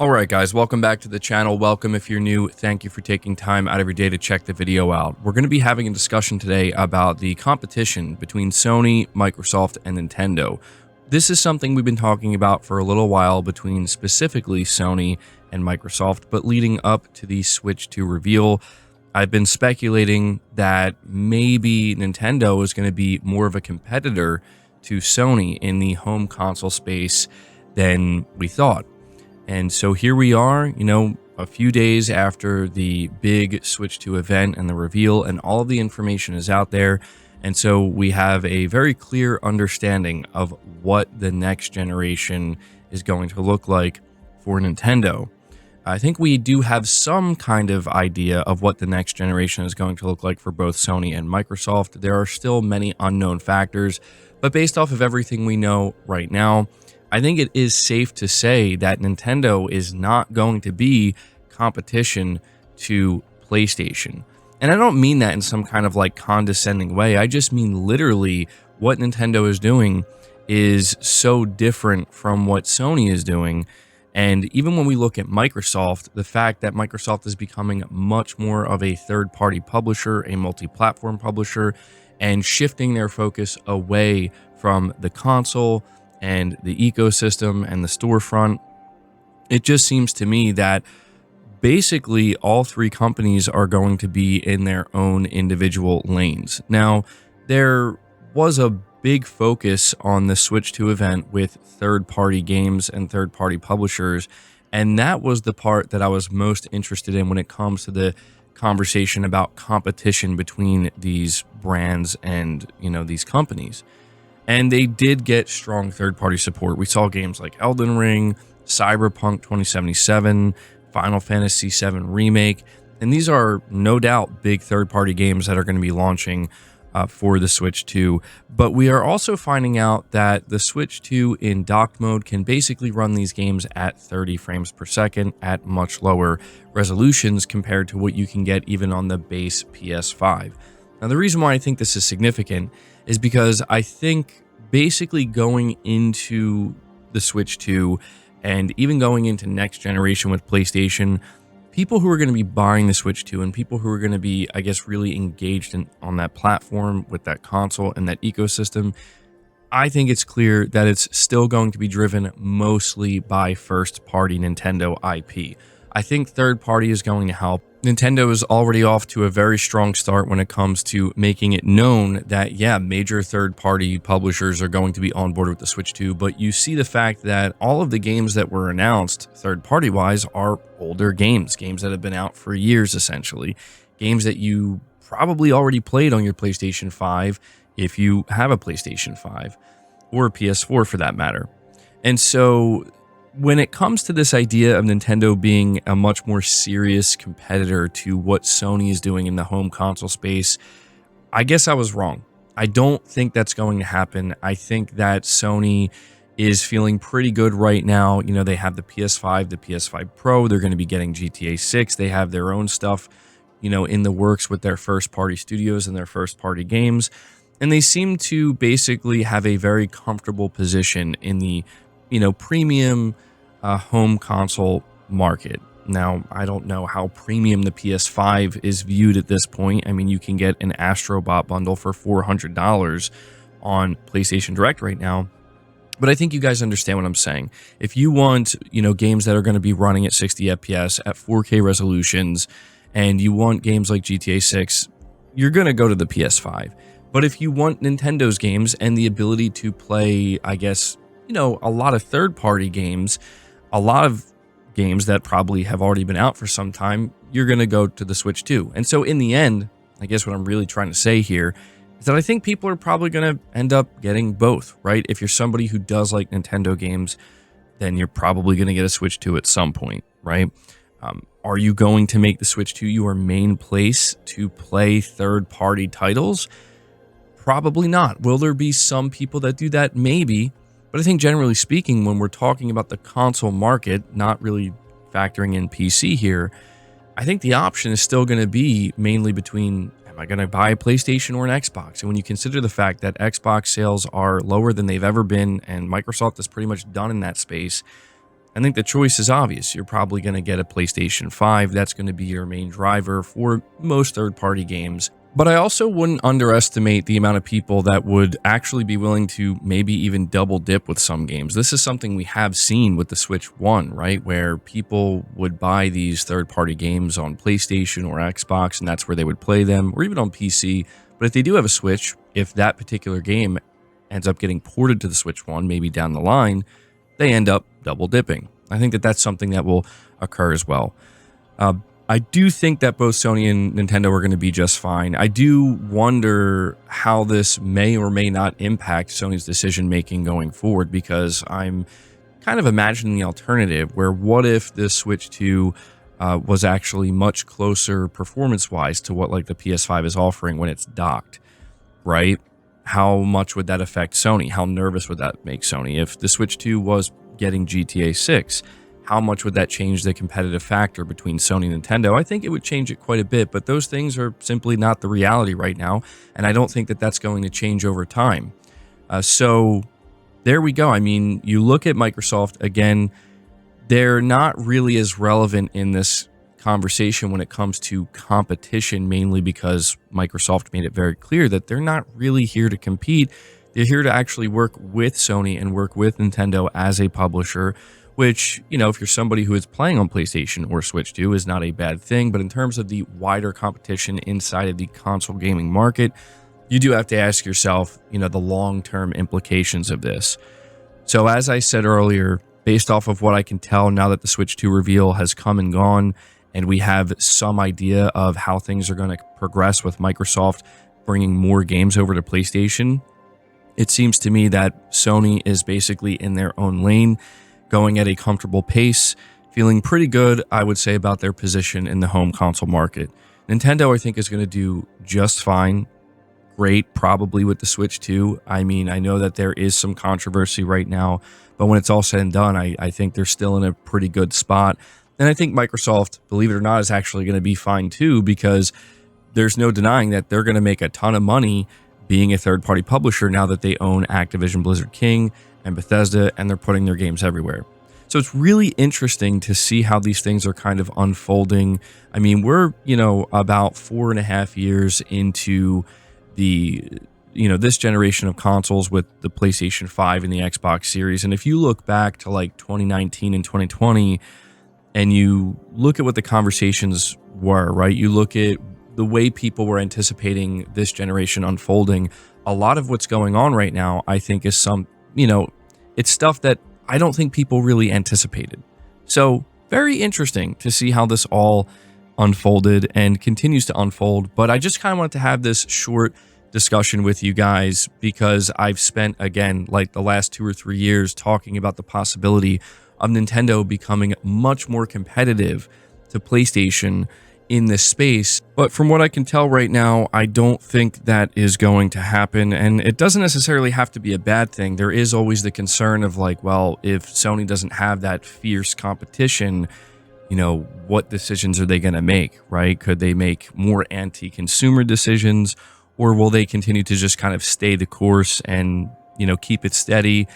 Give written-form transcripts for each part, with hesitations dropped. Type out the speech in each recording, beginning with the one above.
Alright guys, welcome back to the channel. Welcome if you're new. Thank you for taking time out of your day to check the video out. We're going to be having a discussion today about the competition between Sony, Microsoft, and Nintendo. This is something we've been talking about for a little while between specifically Sony and Microsoft, but leading up to the Switch 2 reveal, I've been speculating that maybe Nintendo is going to be more of a competitor to Sony in the home console space than we thought. And so here we are, a few days after the big Switch 2 event and the reveal, and all of the information is out there. And so we have a very clear understanding of what the next generation is going to look like for Nintendo. I think we do have some kind of idea of what the next generation is going to look like for both Sony and Microsoft. There are still many unknown factors, but based off of everything we know right now, I think it is safe to say that Nintendo is not going to be competition to PlayStation. And I don't mean that in some kind of like condescending way. I just mean literally what Nintendo is doing is so different from what Sony is doing. And even when we look at Microsoft, the fact that Microsoft is becoming much more of a third-party publisher, a multi-platform publisher, and shifting their focus away from the console and the ecosystem and the storefront, it just seems to me that basically all three companies are going to be in their own individual lanes. Now, there was a big focus on the Switch 2 event with third-party games and third-party publishers, and that was the part that I was most interested in when it comes to the conversation about competition between these brands and, these companies. And they did get strong third-party support. We saw games like Elden Ring, Cyberpunk 2077, Final Fantasy VII Remake, and these are no doubt big third-party games that are going to be launching for the Switch 2. But we are also finding out that the Switch 2 in docked mode can basically run these games at 30 frames per second at much lower resolutions compared to what you can get even on the base PS5. Now, the reason why I think this is significant is because I think basically going into the Switch 2 and even going into next generation with PlayStation, people who are going to be buying the Switch 2 and people who are going to be, I guess, really engaged on that platform with that console and that ecosystem, I think it's clear that it's still going to be driven mostly by first-party Nintendo IP. I think third-party is going to help. Nintendo is already off to a very strong start when it comes to making it known that, yeah, major third-party publishers are going to be on board with the Switch 2, but you see the fact that all of the games that were announced third-party-wise are older games that have been out for years, essentially. Games that you probably already played on your PlayStation 5 if you have a PlayStation 5, or a PS4 for that matter. And so when it comes to this idea of Nintendo being a much more serious competitor to what Sony is doing in the home console space, I guess I was wrong. I don't think that's going to happen. I think that Sony is feeling pretty good right now. They have the PS5, the PS5 Pro. They're going to be getting GTA 6. They have their own stuff, in the works with their first-party studios and their first-party games. And they seem to basically have a very comfortable position in the premium home console market. Now, I don't know how premium the PS5 is viewed at this point. I mean, you can get an Astro Bot bundle for $400 on PlayStation Direct right now. But I think you guys understand what I'm saying. If you want, games that are going to be running at 60 FPS at 4K resolutions, and you want games like GTA 6, you're going to go to the PS5. But if you want Nintendo's games and the ability to play, I guess, a lot of third-party games, a lot of games that probably have already been out for some time, you're going to go to the Switch 2. And so in the end, I guess what I'm really trying to say here is that I think people are probably going to end up getting both, right? If you're somebody who does like Nintendo games, then you're probably going to get a Switch 2 at some point, right? Are you going to make the Switch 2 your main place to play third-party titles? Probably not. Will there be some people that do that? Maybe. But I think generally speaking, when we're talking about the console market, not really factoring in PC here, I think the option is still going to be mainly between, am I going to buy a PlayStation or an Xbox? And when you consider the fact that Xbox sales are lower than they've ever been, and Microsoft is pretty much done in that space, I think the choice is obvious. You're probably going to get a PlayStation 5. That's going to be your main driver for most third-party games. But I also wouldn't underestimate the amount of people that would actually be willing to maybe even double dip with some games. This is something we have seen with the Switch 1, right? Where people would buy these third-party games on PlayStation or Xbox, and that's where they would play them, or even on PC. But if they do have a Switch, if that particular game ends up getting ported to the Switch 1, maybe down the line, they end up double dipping. I think that that's something that will occur as well. I do think that both Sony and Nintendo are going to be just fine. I do wonder how this may or may not impact Sony's decision-making going forward, because I'm kind of imagining the alternative where what if the Switch 2 was actually much closer performance-wise to what like the PS5 is offering when it's docked, right? How much would that affect Sony? How nervous would that make Sony? If the Switch 2 was getting GTA 6, how much would that change the competitive factor between Sony and Nintendo? I think it would change it quite a bit, but those things are simply not the reality right now, and I don't think that that's going to change over time. So there we go. I mean, you look at Microsoft, again, they're not really as relevant in this conversation when it comes to competition, mainly because Microsoft made it very clear that they're not really here to compete. They're here to actually work with Sony and work with Nintendo as a publisher, which, you know, if you're somebody who is playing on PlayStation or Switch 2 is not a bad thing. But in terms of the wider competition inside of the console gaming market, you do have to ask yourself, you know, the long-term implications of this. So as I said earlier, based off of what I can tell now that the Switch 2 reveal has come and gone, and we have some idea of how things are going to progress with Microsoft bringing more games over to PlayStation, it seems to me that Sony is basically in their own lane, going at a comfortable pace, feeling pretty good, I would say, about their position in the home console market. Nintendo, I think, is going to do just fine. Great, probably with the Switch 2. I mean, I know that there is some controversy right now, but when it's all said and done, I think they're still in a pretty good spot. And I think Microsoft, believe it or not, is actually going to be fine too, because there's no denying that they're going to make a ton of money being a third-party publisher now that they own Activision Blizzard King and Bethesda, and they're putting their games everywhere. So it's really interesting to see how these things are kind of unfolding. I mean, we're, you know, about 4.5 years into the, you know, this generation of consoles with the PlayStation 5 and the Xbox Series. And if you look back to like 2019 and 2020, and you look at what the conversations were, right? You look at the way people were anticipating this generation unfolding. A lot of what's going on right now, I think, is some, you know, it's stuff that I don't think people really anticipated. So very interesting to see how this all unfolded and continues to unfold. But I just kind of wanted to have this short discussion with you guys because I've spent, again, like the last 2 or 3 years talking about the possibility of Nintendo becoming much more competitive to PlayStation in this space. But from what I can tell right now, I don't think that is going to happen. And it doesn't necessarily have to be a bad thing. There is always the concern of like, well, if Sony doesn't have that fierce competition, you know, what decisions are they going to make, right? Could they make more anti-consumer decisions, or will they continue to just kind of stay the course and, you know, keep it steady?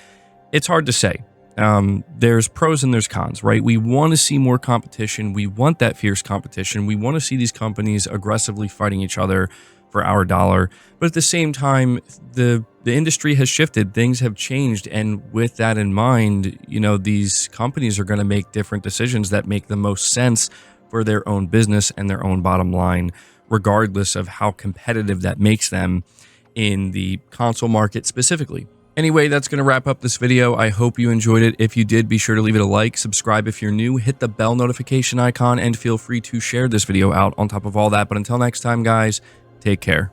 It's hard to say. There's pros and there's cons, right? We want to see more competition. We want that fierce competition. We want to see these companies aggressively fighting each other for our dollar. But at the same time, the industry has shifted. Things have changed. And with that in mind, you know, these companies are going to make different decisions that make the most sense for their own business and their own bottom line, regardless of how competitive that makes them in the console market specifically. Anyway, that's going to wrap up this video. I hope you enjoyed it. If you did, be sure to leave it a like, subscribe if you're new, hit the bell notification icon, and feel free to share this video out on top of all that. But until next time, guys, take care.